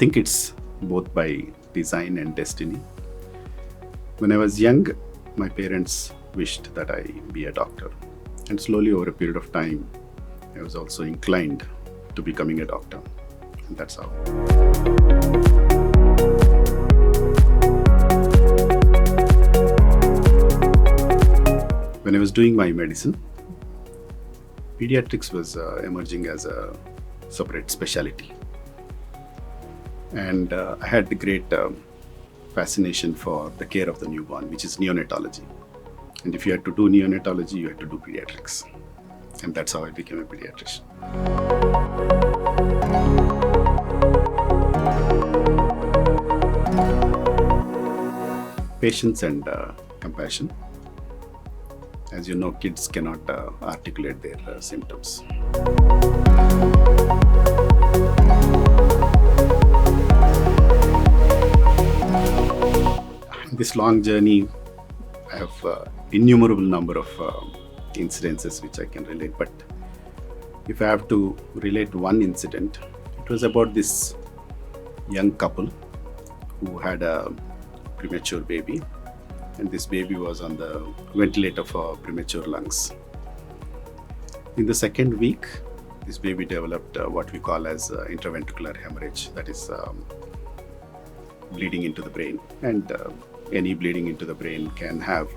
think it's both by design and destiny. When I was young, my parents wished that I be a doctor. And slowly over a period of time, I was also inclined to becoming a doctor. And that's how. When I was doing my medicine, pediatrics was emerging as a separate specialty. And I had the great fascination for the care of the newborn, which is neonatology. And if you had to do neonatology, you had to do pediatrics. And that's how I became a pediatrician. Patience and compassion. As you know, kids cannot articulate their symptoms. In this long journey, I have innumerable number of incidences which I can relate. But if I have to relate one incident, it was about this young couple who had a premature baby. And this baby was on the ventilator for premature lungs. In the second week, this baby developed what we call as intraventricular hemorrhage, that is bleeding into the brain. And any bleeding into the brain can have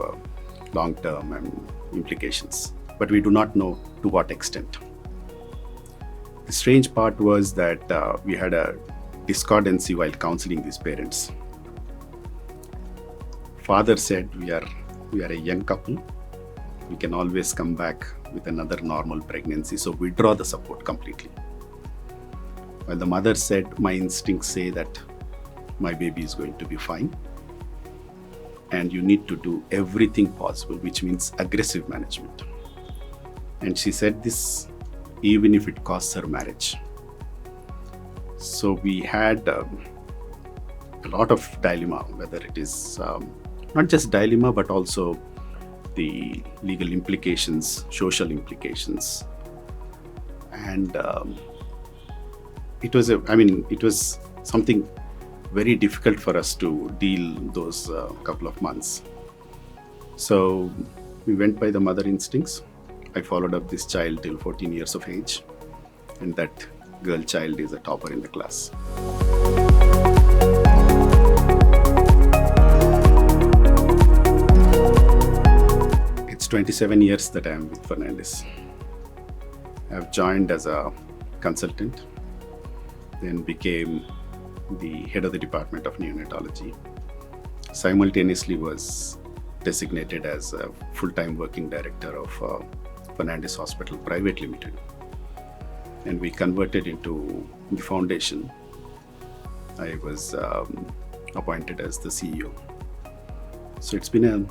long-term implications, but we do not know to what extent. The strange part was that we had a discordancy while counseling these parents. Father said, we are a young couple. We can always come back with another normal pregnancy, so withdraw the support completely. While the mother said, my instincts say that my baby is going to be fine. And you need to do everything possible, which means aggressive management. And she said this even if it costs her marriage. So we had a lot of dilemma, whether it is not just dilemma, but also the legal implications, social implications. And it was something very difficult for us to deal those couple of months. So we went by the mother instincts. I followed up this child till 14 years of age. And that girl child is a topper in the class. It's 27 years that I am with Fernandez. I have joined as a consultant, then became the head of the Department of Neonatology. Simultaneously was designated as a full-time working director of Fernandez Hospital Private Limited. And we converted into the foundation. I was appointed as the CEO. So it's been a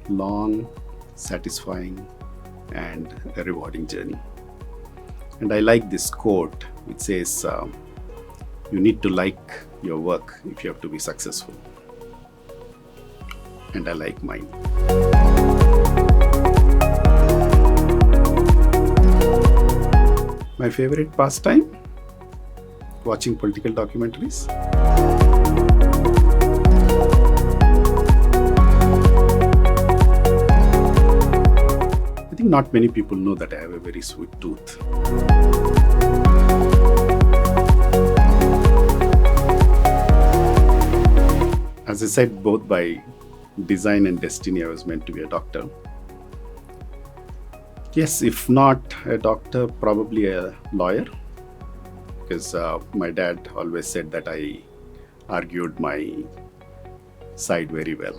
long, satisfying and a rewarding journey. And I like this quote which says, you need to like your work if you have to be successful. And I like mine. My favorite pastime? Watching political documentaries. I think not many people know that I have a very sweet tooth. As I said, both by design and destiny, I was meant to be a doctor. Yes, if not a doctor, probably a lawyer. Because my dad always said that I argued my side very well.